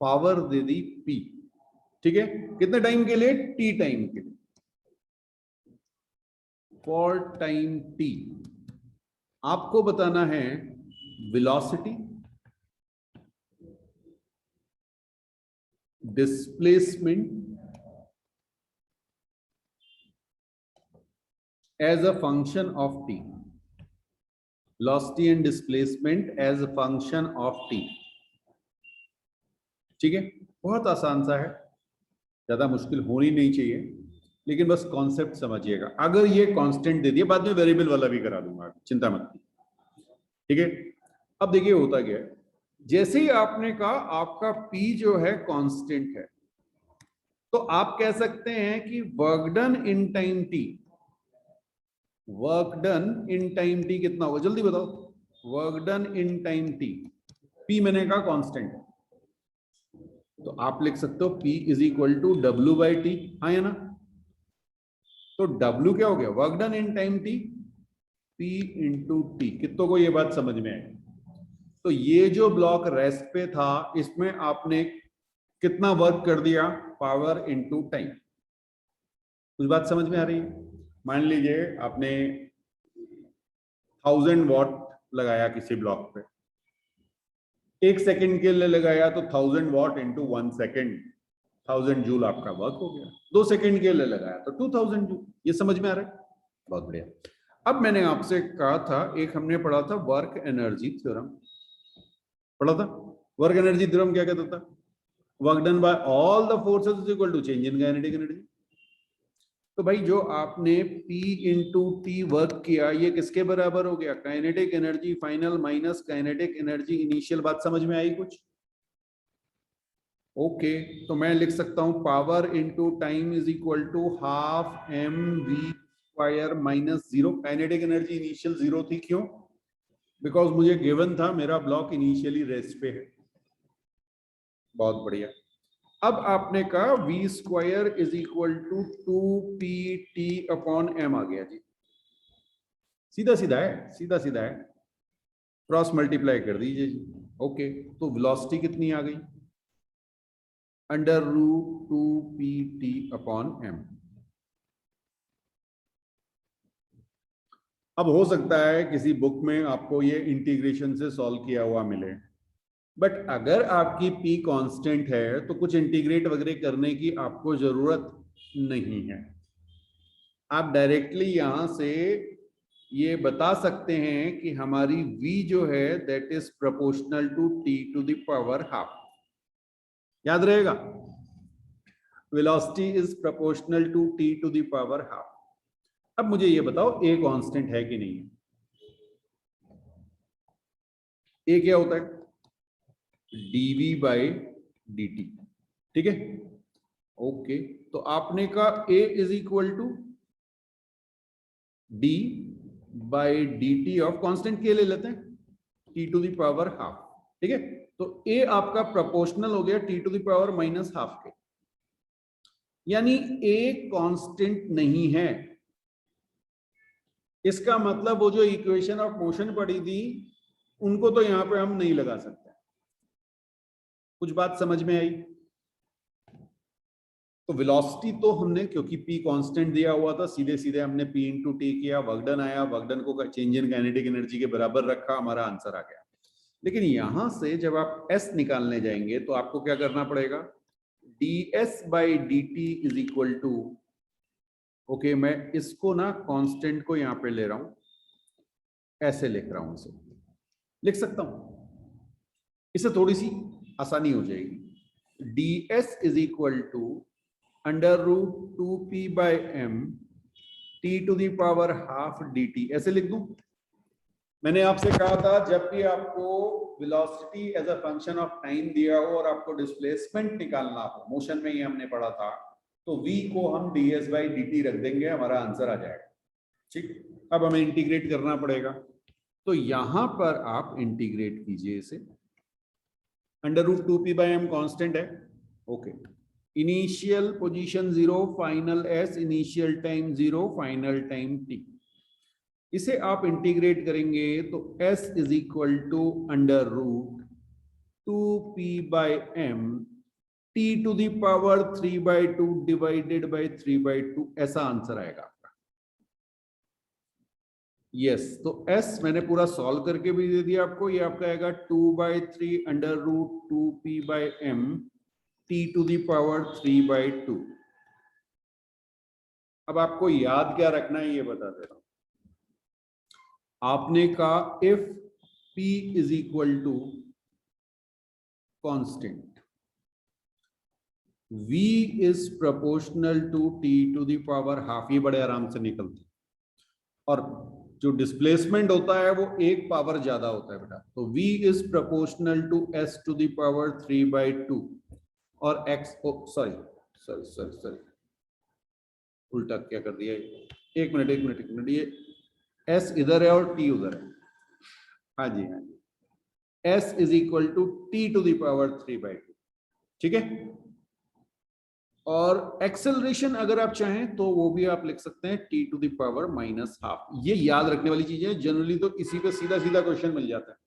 पावर दे दी P। ठीक है, कितने टाइम के लिए? T टाइम के लिए, फॉर टाइम T। आपको बताना है velocity, displacement as a function of t, velocity and displacement as a function of t। ठीक है, बहुत आसान सा है, ज्यादा मुश्किल होनी नहीं चाहिए, लेकिन बस कॉन्सेप्ट समझिएगा। अगर ये कांस्टेंट दे दिया, बाद में वेरिएबल वाला भी करा दूंगा, चिंता मत कीजिए। ठीक है, अब देखिए होता क्या है, जैसे ही आपने कहा आपका P जो है कांस्टेंट है, तो आप कह सकते हैं कि work done in time T, work done in time T कितना होगा, जल्दी बताओ। Work done in time T, P मैंने कहा कांस्टेंट, तो आप लिख सकते हो P is equal to W by t, हाँ या ना। तो W क्या हो गया? Work done in time T, P into t. कितनों को ये बात समझ में आई? तो ये जो ब्लॉक रेस्ट पे था, इसमें आपने कितना वर्क कर दिया? Power into time. कुछ बात समझ में आ रही है? मान लीजिए आपने 1000 वॉट लगाया किसी ब्लॉक पे, 1 सेकंड के लिए लगाया तो 1000 वॉट इंटू 1 सेकंड, 1000 जूल आपका वर्क हो गया। 2 सेकंड के लिए लगाया तो 2000 जूल। ये समझ में आ रहा है? बहुत बढ़िया। अब मैंने आपसे कहा था, एक हमने पढ़ा था वर्क एनर्जी थ्योरम, पढ़ा था। वर्क एनर्जी थ्योरम क्या कहता था? Work done by all the forces is equal to change in kinetic energy. तो भाई जो आपने P इंटू टी वर्क किया, ये किसके बराबर हो गया? Kinetic energy final minus kinetic energy initial. बात समझ में आई कुछ? ओके, तो मैं लिख सकता हूं power into time is equal to half m v square minus zero. Kinetic energy initial zero थी, क्यों? बिकॉज मुझे गिवन था मेरा ब्लॉक इनिशियली रेस्ट पे है। बहुत बढ़िया। अब आपने कहा V square is equal to 2pt upon M आ गया जी। सीधा सीधा है, सीधा सीधा है, क्रॉस मल्टीप्लाई कर दीजिए जी। ओके, तो वेलोसिटी कितनी आ गई? Under root 2pt upon m. अब हो सकता है किसी बुक में आपको ये इंटीग्रेशन से सॉल्व किया हुआ मिले, बट अगर आपकी p कांस्टेंट है तो कुछ इंटीग्रेट वगैरह करने की आपको जरूरत नहीं है। आप डायरेक्टली यहां से ये बता सकते हैं कि हमारी v जो है that is proportional to t to the power half. याद रहेगा, velocity is proportional to t to the power half. अब मुझे ये बताओ a कांस्टेंट है कि नहीं है? a क्या होता है? dv by dt। ठीक है, ओके, तो आपने कहा a is equal to d by dt of constant के ले लेते हैं t to the power half. ठीक है, तो a आपका प्रोपोर्शनल हो गया t to the power minus half के, यानी a कांस्टेंट नहीं है। इसका मतलब वो जो इक्वेशन ऑफ मोशन पड़ी थी उनको तो यहां पे हम नहीं लगा सकते। कुछ बात समझ में आई? तो वेलोसिटी तो हमने, क्योंकि p कांस्टेंट दिया हुआ था, सीधे सीधे हमने p इंटू टी किया, वर्क डन आया, वर्क डन को चेंज इन काइनेटिक एनर्जी के बराबर रखा, हमारा आंसर आ गया। लेकिन यहां से जब आप s निकालने जाएंगे तो आपको क्या करना पड़ेगा? ds by d t is equal to, okay, मैं इसको ना कांस्टेंट को यहां पे ले रहा हूं, ऐसे लिख रहा हूं, इसे लिख सकता हूं, इससे थोड़ी सी आसानी हो जाएगी। ds is equal to under root 2p by M t to the power half dt, ऐसे लिख दूं। मैंने आपसे कहा था जब भी आपको velocity as a function of time दिया हो और आपको डिस्प्लेसमेंट निकालना हो, मोशन में ही हमने पढ़ा था, तो v को हम ds बाई dt रख देंगे, हमारा आंसर आ जाएगा। ठीक, अब हमें इंटीग्रेट करना पड़ेगा, तो यहां पर आप इंटीग्रेट कीजिए इसे। Under root 2p by M constant है, okay, initial position 0, final s, initial time 0, final time t। इसे आप इंटीग्रेट करेंगे तो s is equal to under root 2p by M t to the power 3/2 divided by 3/2, ऐसा answer आएगा आपका। Yes, तो s मैंने पूरा सॉल्व करके भी दे दिया आपको, ये आपका आएगा 2/3 under root 2p by M t to the power 3/2। अब आपको याद क्या रखना है ये बता दे रहा हूं। आपने कहा if p is equal to constant, v is proportional to t to the power half, ये बड़े आराम से निकलते, और जो डिस्प्लेसमेंट होता है वो एक पावर ज्यादा होता है बेटा, तो v is proportional to s to the power 3/2 और x, sorry sorry sorry sorry, उल्टा क्या कर दिया, एक मिनट एक मिनट एक मिनट, ये s इधर है और t उधर है। हाँ जी हाँ जी, s is equal to t to the power 3/2, ठीक है। और एक्सेलरेशन अगर आप चाहें तो वो भी आप लिख सकते हैं t to the power minus half. ये याद रखने वाली चीजें हैं, जनरली तो इसी पे सीधा सीधा क्वेश्चन मिल जाता है,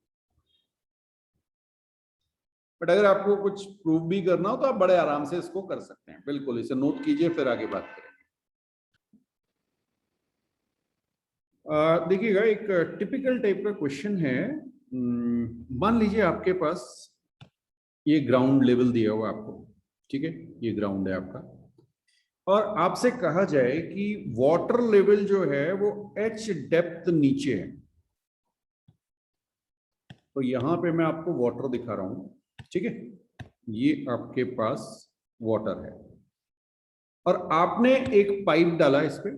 बट अगर आपको कुछ प्रूव भी करना हो तो आप बड़े आराम से इसको कर सकते हैं। बिल्कुल, इसे नोट कीजिए, फिर आगे बात करेंगे। देखिएगा, एक टिपिकल टाइप का क्वेश्चन है। मान लीजिए आपके पास ये ग्राउंड लेवल दिया हुआ आपको, ठीक है, ये ग्राउंड है आपका, और आपसे कहा जाए कि वाटर लेवल जो है वो h डेप्थ नीचे है। तो यहां पे मैं आपको वाटर दिखा रहा हूं, ठीक है, ये आपके पास वाटर है और आपने एक पाइप डाला इस पे,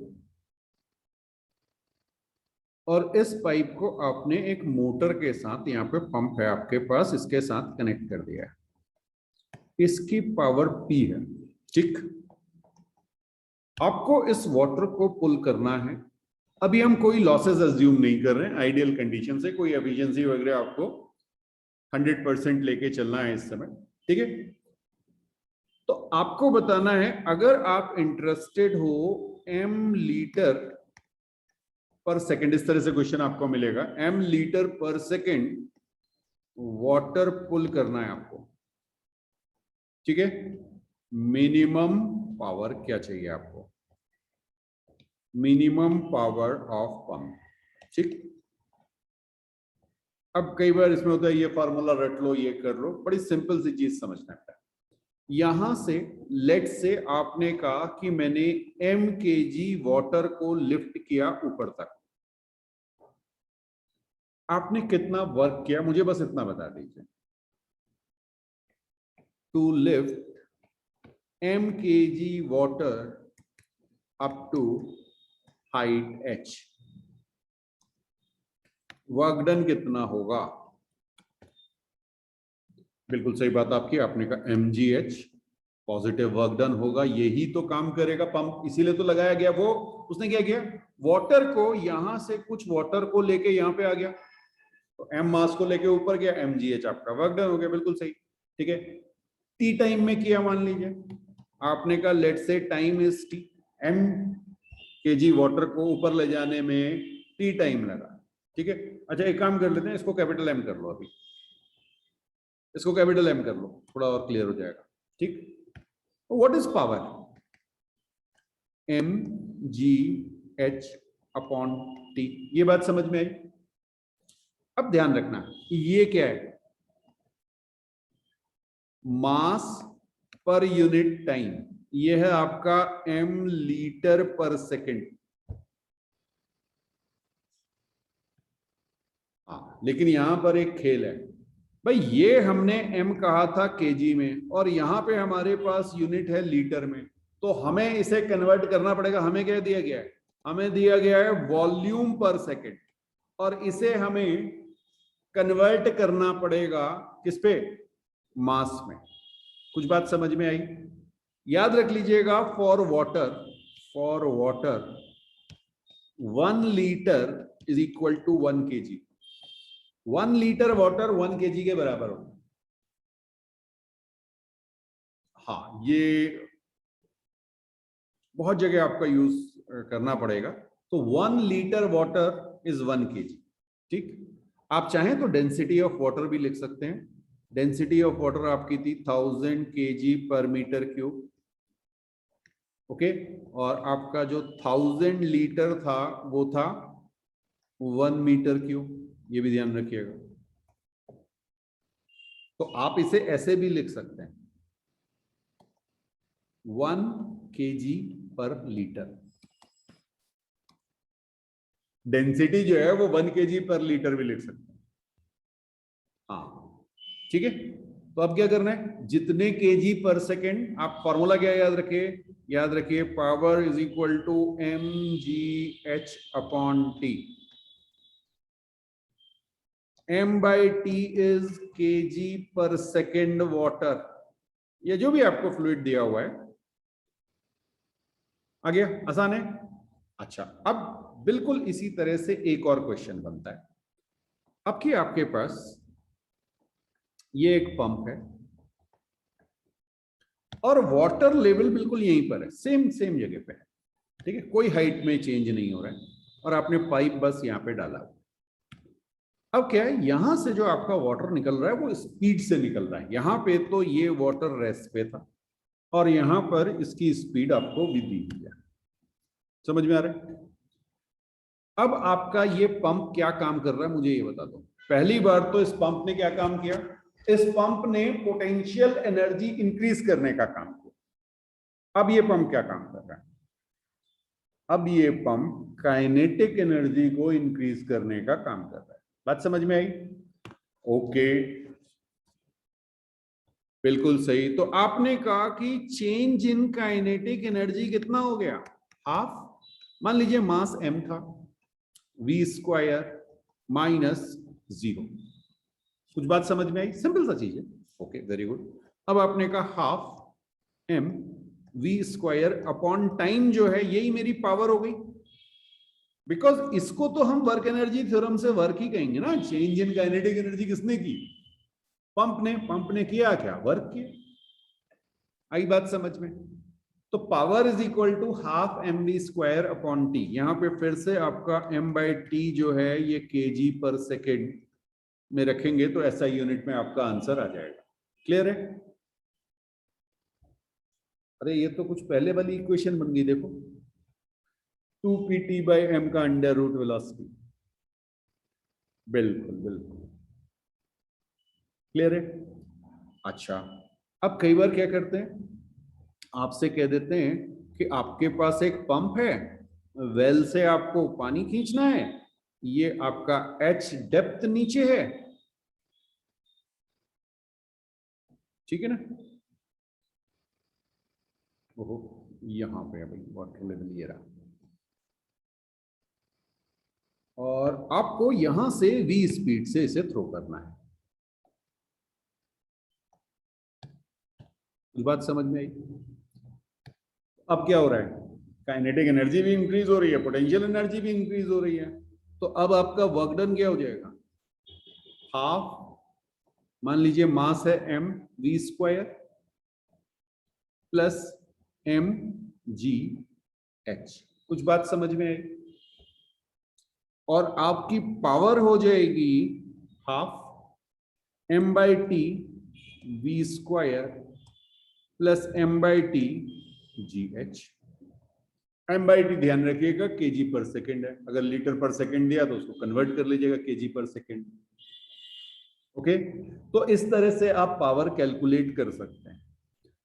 और इस पाइप को आपने एक मोटर के साथ, यहाँ पे पंप है आपके पास, इसके साथ कनेक्ट कर दिया है। इसकी पावर P है, ठीक। आपको इस वाटर को पुल करना है। अभी हम कोई लॉसेस अज्यूम नहीं कर रहे हैं, आइडियल कंडीशन से कोई एफिशिएंसी वगैरह आपको 100% लेके चलना है इस समय, ठीक है। तो आपको बताना है, अगर आप इंटरेस्टेड हो m लीटर पर सेकेंड, इस तरह से क्वेश्चन आपको मिलेगा, m लीटर पर सेकेंड वाटर पुल करना है आपको, ठीक है। मिनिमम पावर क्या चाहिए आपको, मिनिमम पावर ऑफ पंप, ठीक। अब कई बार इसमें होता है ये फार्मूला रट लो, ये कर लो, बड़ी सिंपल सी चीज समझना है। यहां से लेट से आपने कहा कि मैंने m kg वाटर को लिफ्ट किया ऊपर तक, आपने कितना वर्क किया मुझे बस इतना बता दीजिए। To lift m kg water up to height h, work done कितना होगा। बिल्कुल सही बात आपकी, आपने कहा mgh, पॉजिटिव वर्क डन होगा, यही तो काम करेगा पंप, इसीलिए तो लगाया गया। वो उसने क्या किया, वाटर को यहां से कुछ वाटर को लेके यहां पे आ गया, तो m मास को लेके ऊपर गया, mgh आपका वर्क डन हो गया, बिल्कुल सही, ठीक है। t टाइम में किया, मान लीजिए आपने कहा लेट से time is t, m kg water को ऊपर ले जाने में t टाइम लगा, ठीक है। अच्छा एक काम कर लेते हैं, इसको कैपिटल M कर लो, अभी इसको कैपिटल M कर लो, थोड़ा और क्लियर हो जाएगा, ठीक। What is power, mgh upon t, ये बात समझ में आई। अब ध्यान रखना ये क्या है, मास पर यूनिट टाइम, ये है आपका m लीटर पर सेकेंड। हाँ, लेकिन यहां पर एक खेल है भाई, ये हमने m कहा था केजी में और यहां पे हमारे पास यूनिट है लीटर में, तो हमें इसे कन्वर्ट करना पड़ेगा। हमें क्या दिया गया है, हमें दिया गया है वॉल्यूम पर सेकेंड, और इसे हमें कन्वर्ट करना पड़ेगा किस पे, मास में। कुछ बात समझ में आई, याद रख लीजिएगा, for water 1 litre is equal to 1 kg, 1 litre water 1 kg के बराबर होगा। हाँ, ये बहुत जगह आपका यूज करना पड़ेगा। तो 1 लीटर वाटर इज 1 kg, ठीक। आप चाहें तो डेंसिटी ऑफ वाटर भी लिख सकते हैं, डेंसिटी ऑफ वाटर आपकी थी 1000 kg पर मीटर क्यूब, ओके। और आपका जो 1000 लीटर था वो था 1 मीटर क्यूब, ये भी ध्यान रखिएगा। तो आप इसे ऐसे भी लिख सकते हैं, 1 kg पर लीटर, डेंसिटी जो है वो 1 kg पर लीटर भी लिख सकते हैं। हाँ, ठीक है। तो अब क्या करना है, जितने kg पर सेकेंड, आप फॉर्मूला क्या याद रखिए power is equal to mgh upon t, m by t is kg पर सेकेंड वाटर, ये जो भी आपको फ्लूइड दिया हुआ है, आ गया, आसान है। अच्छा, अब बिल्कुल इसी तरह से एक और क्वेश्चन बनता है। अब कि आपके पास ये एक पंप है और वाटर लेवल बिल्कुल यहीं पर है, सेम जगह पे है, ठीक है, कोई हाइट में चेंज नहीं हो रहा है, और आपने पाइप बस यहाँ पे डाला। अब क्या है, यहां से जो आपका वाटर निकल रहा है वो स्पीड से निकल रहा है। यहां पे तो ये वाटर रेस्ट पे था और यहां पर इसकी स्पीड आपको भी दी हुई है, समझ में आ रहा है। अब आपका ये पंप क्या काम कर रहा है मुझे ये बता दो। पहली बार तो इस पंप ने क्या काम किया, इस पंप ने पोटेंशियल एनर्जी इंक्रीज करने का काम किया। अब ये पंप क्या काम कर रहा है, अब ये पंप काइनेटिक एनर्जी को इंक्रीज करने का काम कर रहा है। बात समझ में आई, ओके, बिल्कुल सही। तो आपने कहा कि चेंज इन काइनेटिक एनर्जी कितना हो गया, हाफ। मान लीजिए मास m था, v स्क्वायर माइनस 0। कुछ बात समझ में आई, सिंपल सा चीज है, ओके, वेरी गुड। अब आपने कहा half m v square upon time जो है यही मेरी पावर हो गई, बिकॉज इसको तो हम वर्क एनर्जी थ्योरम से वर्क ही कहेंगे ना। चेंज इन काइनेटिक एनर्जी किसने की? पंप ने किया क्या? वर्क किया। आई बात समझ में? तो power is equal to half m v square upon t. यहां पे फिर से आपका m बाई टी जो है ये kg पर सेकेंड में रखेंगे तो ऐसा यूनिट में आपका आंसर आ जाएगा। क्लियर है? अरे ये तो कुछ पहले वाली इक्वेशन बन गई, देखो 2pt बाई एम का अंडर रूट वेलोसिटी। बिल्कुल बिल्कुल क्लियर है। अच्छा, अब कई बार क्या करते हैं, आपसे कह देते हैं कि आपके पास एक पंप है, वेल से आपको पानी खींचना है, ये आपका H डेप्थ नीचे है, ठीक है ना। ओहो, यहां पे भाई वाटर लेवल ये रहा, और आपको यहां से v स्पीड से इसे थ्रो करना है। इस बात समझ में आई? अब क्या हो रहा है, काइनेटिक एनर्जी भी इंक्रीज हो रही है, पोटेंशियल एनर्जी भी इंक्रीज हो रही है, तो अब आपका वर्क डन क्या हो जाएगा? हाफ, मान लीजिए मास है m v square plus m g h। कुछ बात समझ में आई? और आपकी पावर हो जाएगी half m by T v square plus m by T G H. m by T ध्यान रखिएगा kg पर सेकेंड है, अगर लीटर पर सेकेंड दिया तो उसको कन्वर्ट कर लीजिएगा kg पर सेकेंड। ओके, तो इस तरह से आप पावर कैलकुलेट कर सकते हैं।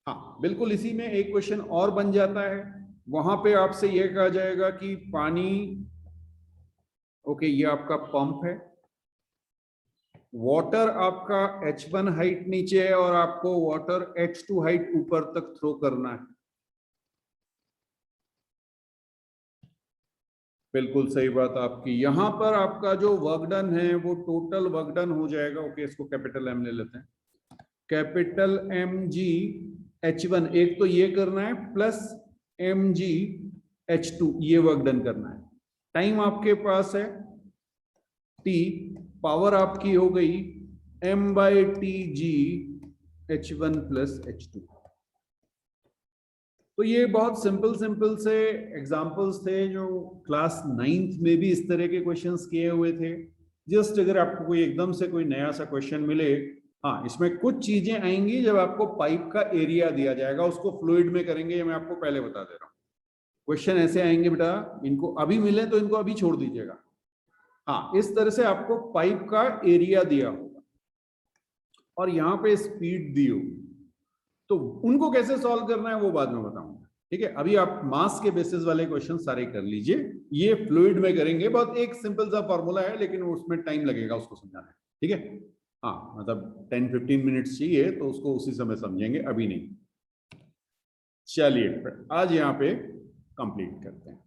हाँ बिल्कुल, इसी में एक क्वेश्चन और बन जाता है, वहां पे आपसे यह कहा जाएगा कि पानी, ओके ये आपका पंप है, वाटर आपका H1 हाइट नीचे है और आपको वाटर H2 हाइट ऊपर तक थ्रो करना है। बिल्कुल सही बात आपकी। यहां पर आपका जो वर्क डन है वो टोटल वर्क डन हो जाएगा, ओके इसको कैपिटल एम ले लेते हैं, कैपिटल एम जी H1 एक तो ये करना है, प्लस एम जी H2 ये वर्क डन करना है। टाइम आपके पास है t, पावर आपकी हो गई m by T G H1 plus H2। तो ये बहुत सिंपल से एग्जांपल्स थे जो क्लास 9th में भी इस तरह के क्वेश्चंस किए हुए थे। जस्ट अगर आपको कोई एकदम से कोई नया सा क्वेश्चन मिले, हाँ इसमें कुछ चीजें आएंगी जब आपको पाइप का एरिया दिया जाएगा उसको फ्लूइड में करेंगे, ये मैं आपको पहले बता दे रहा हूँ। क्वेश्चन ऐसे आएंगे बेटा, इनको अभी मिले तो इनको अभी छोड़ दीजिएगा। हाँ इस तरह से आपको पाइप का एरिया दिया होगा और यहाँ पे स्पीड दी होगी, तो उनको कैसे सॉल्व करना है वो बाद में बताऊंगा, ठीक है। अभी आप मास के बेसिस वाले क्वेश्चन सारे कर लीजिए, ये फ्लूइड में करेंगे, बहुत एक सिंपल सा फॉर्मूला है लेकिन उसमें टाइम लगेगा उसको समझाने, ठीक है। हाँ मतलब 10-15 मिनट्स चाहिए तो उसको उसी समय समझेंगे, अभी नहीं। चलिए आज यहाँ पे कंप्लीट करते हैं।